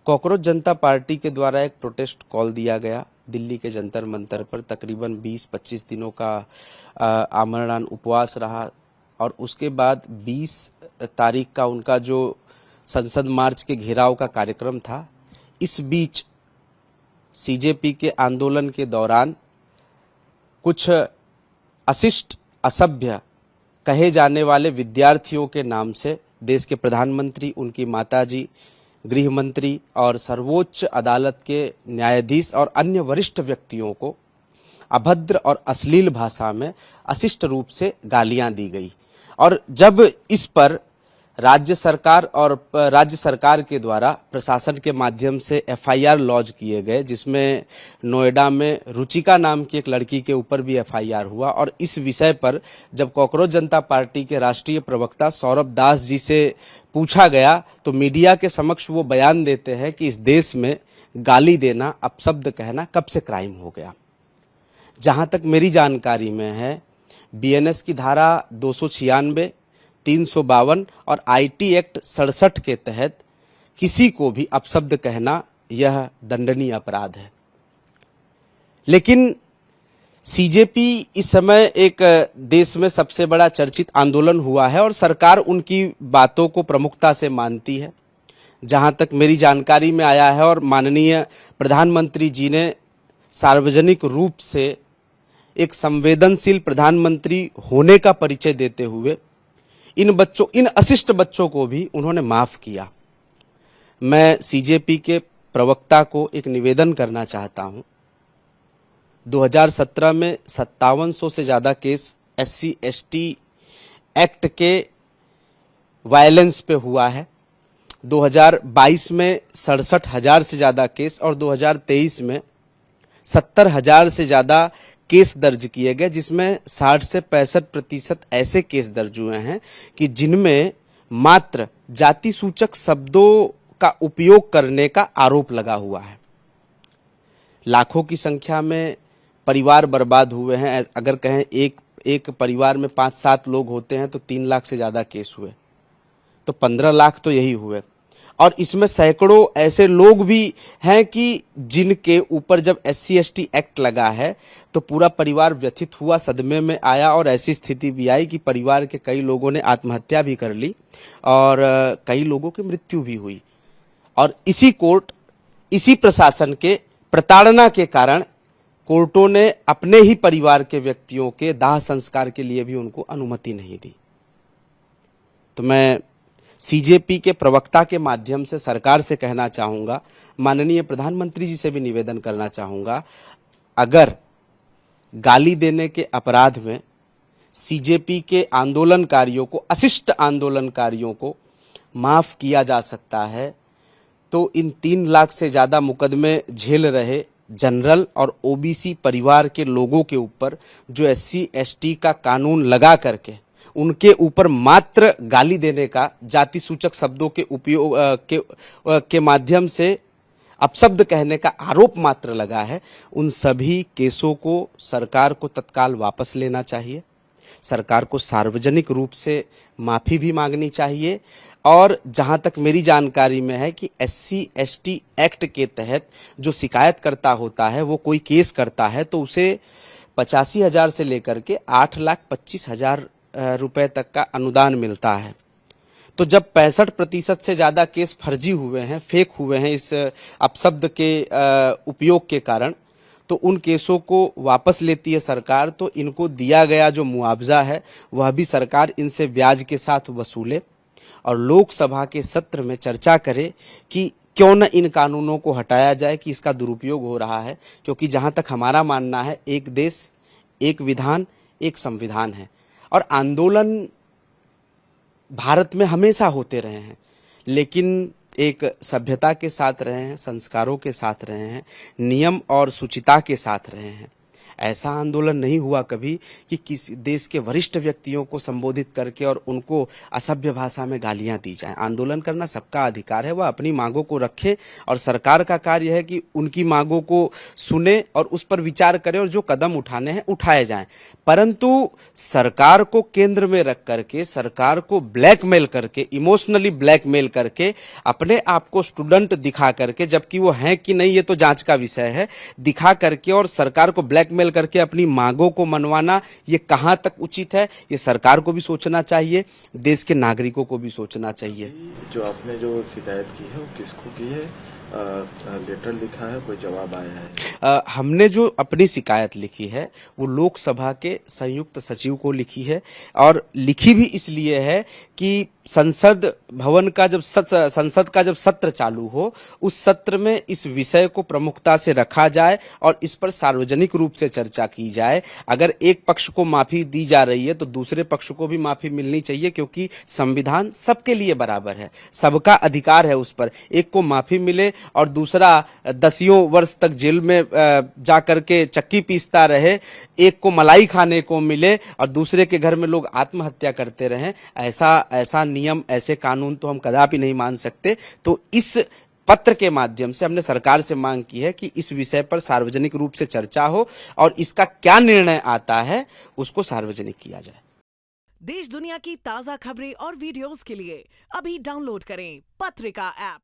Cockroach जनता party के द्वारा एक प्रोटेस्ट कॉल दिया गया दिल्ली के जंतर मंतर पर। तकरीबन 20-25 दिनों का आमरण उपवास रहा और उसके बाद 20 तारीख का उनका जो संसद मार्च के घेराव का कार्यक्रम था। इस बीच सीजेपी के आंदोलन के दौरान कुछ अशिष्ट असभ्य कहे जाने वाले विद्यार्थियों के नाम से देश के प्रधानमंत्री, उनकी माताजी, गृह मंत्री और सर्वोच्च अदालत के न्यायाधीश और अन्य वरिष्ठ व्यक्तियों को अभद्र और अश्लील भाषा में अशिष्ट रूप से गालियां दी गई। और जब इस पर राज्य सरकार के द्वारा प्रशासन के माध्यम से एफआईआर लॉन्च किए गए, जिसमें नोएडा में रुचिका नाम की एक लड़की के ऊपर भी एफआईआर हुआ। और इस विषय पर जब कॉकरोच जनता पार्टी के राष्ट्रीय प्रवक्ता सौरभ दास जी से पूछा गया तो मीडिया के समक्ष वो बयान देते हैं कि इस देश में गाली देना, अपशब्द कहना कब से क्राइम हो गया। जहां तक मेरी जानकारी में है, बीएनएस की धारा 296, 352 और आईटी एक्ट 67 के तहत किसी को भी अपशब्द कहना यह दंडनीय अपराध है। लेकिन सीजेपी इस समय एक देश में सबसे बड़ा चर्चित आंदोलन हुआ है और सरकार उनकी बातों को प्रमुखता से मानती है। जहां तक मेरी जानकारी में आया है और माननीय प्रधानमंत्री जी ने सार्वजनिक रूप से एक संवेदनशील प्रधानमंत्री होने का परिचय देते हुए इन अशिष्ट बच्चों को भी उन्होंने माफ किया। मैं सीजेपी के प्रवक्ता को एक निवेदन करना चाहता हूं। 2017 में 5700 से ज्यादा केस SC ST एक्ट के वायलेंस पे हुआ है। 2022 में 67,000 से ज्यादा केस और 2023 में 70,000 से ज्यादा केस दर्ज किए गए, जिसमें 60 से 65% ऐसे केस दर्ज हुए हैं कि जिनमें मात्र जाति सूचक शब्दों का उपयोग करने का आरोप लगा हुआ है। लाखों की संख्या में परिवार बर्बाद हुए हैं। अगर कहें एक परिवार में 5-7 लोग होते हैं तो 3 लाख से ज्यादा केस हुए, तो 15 लाख तो यही हुए। और इसमें सैकड़ों ऐसे लोग भी हैं कि जिनके ऊपर जब SC ST एक्ट लगा है तो पूरा परिवार व्यथित हुआ, सदमे में आया और ऐसी स्थिति भी आई कि परिवार के कई लोगों ने आत्महत्या भी कर ली और कई लोगों की मृत्यु भी हुई। और इसी प्रशासन के प्रताड़ना के कारण कोर्टों ने अपने ही परिवार के व्यक्तियों के दाह संस्कार के लिए भी उनको अनुमति नहीं दी। तो मैं सीजेपी के प्रवक्ता के माध्यम से सरकार से कहना चाहूंगा, माननीय प्रधानमंत्री जी से भी निवेदन करना चाहूंगा, अगर गाली देने के अपराध में सीजेपी के आंदोलनकारियों को, अशिष्ट आंदोलनकारियों को माफ किया जा सकता है तो इन 3 लाख से ज्यादा मुकदमे झेल रहे जनरल और ओबीसी परिवार के लोगों के ऊपर जो SC ST का कानून लगा करके उनके ऊपर मात्र गाली देने का, जाति सूचक शब्दों के उपयोग के माध्यम से अपशब्द कहने का आरोप मात्र लगा है, उन सभी केसों को सरकार को तत्काल वापस लेना चाहिए। सरकार को सार्वजनिक रूप से माफी भी मांगनी चाहिए। और जहां तक मेरी जानकारी में है कि SC ST एक्ट के तहत जो शिकायत करता होता है, वो कोई केस करता है तो उसे 85,000 से लेकर के 8,25,000 रुपए तक का अनुदान मिलता है। तो जब 65% से ज्यादा केस फर्जी हुए हैं, फेक हुए हैं इस अपशब्द के उपयोग के कारण, तो उन केसों को वापस लेती है सरकार। तो इनको दिया गया जो मुआवजा है वह भी सरकार इनसे ब्याज के साथ वसूले और लोकसभा के सत्र में चर्चा करे कि क्यों न इन कानूनों को हटाया जाए कि इसका दुरुपयोग हो रहा है। क्योंकि जहां तक हमारा मानना है, एक देश, एक विधान, एक संविधान है और आंदोलन भारत में हमेशा होते रहे हैं, लेकिन एक सभ्यता के साथ रहे हैं, संस्कारों के साथ रहे हैं, नियम और शुचिता के साथ रहे हैं। ऐसा आंदोलन नहीं हुआ कभी कि किसी देश के वरिष्ठ व्यक्तियों को संबोधित करके और उनको असभ्य भाषा में गालियां दी जाएं। आंदोलन करना सबका अधिकार है, वह अपनी मांगों को रखे और सरकार का कार्य है कि उनकी मांगों को सुने और उस पर विचार करे और जो कदम उठाने हैं उठाए जाएं। परंतु सरकार को केंद्र में रख करके, सरकार को ब्लैकमेल करके, इमोशनली ब्लैकमेल करके, अपने आप को स्टूडेंट दिखा करके, जबकि वो हैं कि नहीं ये तो जांच का विषय है, दिखा करके और सरकार को ब्लैकमेल करके अपनी मांगों को मनवाना, ये कहां तक उचित है, ये सरकार को भी सोचना चाहिए, देश के नागरिकों को भी सोचना चाहिए। जो आपने जो शिकायत की है वो किसको की है? लेटर लिखा है, कोई जवाब आया है? हमने जो अपनी शिकायत लिखी है वो लोकसभा के संयुक्त सचिव को लिखी है और लिखी भी इसलिए है कि संसद का जब सत्र चालू हो, उस सत्र में इस विषय को प्रमुखता से रखा जाए और इस पर सार्वजनिक रूप से चर्चा की जाए। अगर एक पक्ष को माफी दी जा रही है तो दूसरे पक्ष को भी माफी मिलनी चाहिए, क्योंकि संविधान सबके लिए बराबर है, सबका अधिकार है उस पर। एक को माफी मिले और दूसरा 10 वर्ष तक जेल में जा करके चक्की पीसता रहे, एक को मलाई खाने को मिले और दूसरे के घर में लोग आत्महत्या करते रहें, ऐसा नियम, ऐसे कानून तो हम कदापि नहीं मान सकते। तो इस पत्र के माध्यम से हमने सरकार से मांग की है कि इस विषय पर सार्वजनिक रूप से चर्चा हो और इसका क्या निर्णय आता है उसको सार्वजनिक किया जाए। देश दुनिया की ताजा खबरें और वीडियोस के लिए अभी डाउनलोड करें पत्रिका ऐप।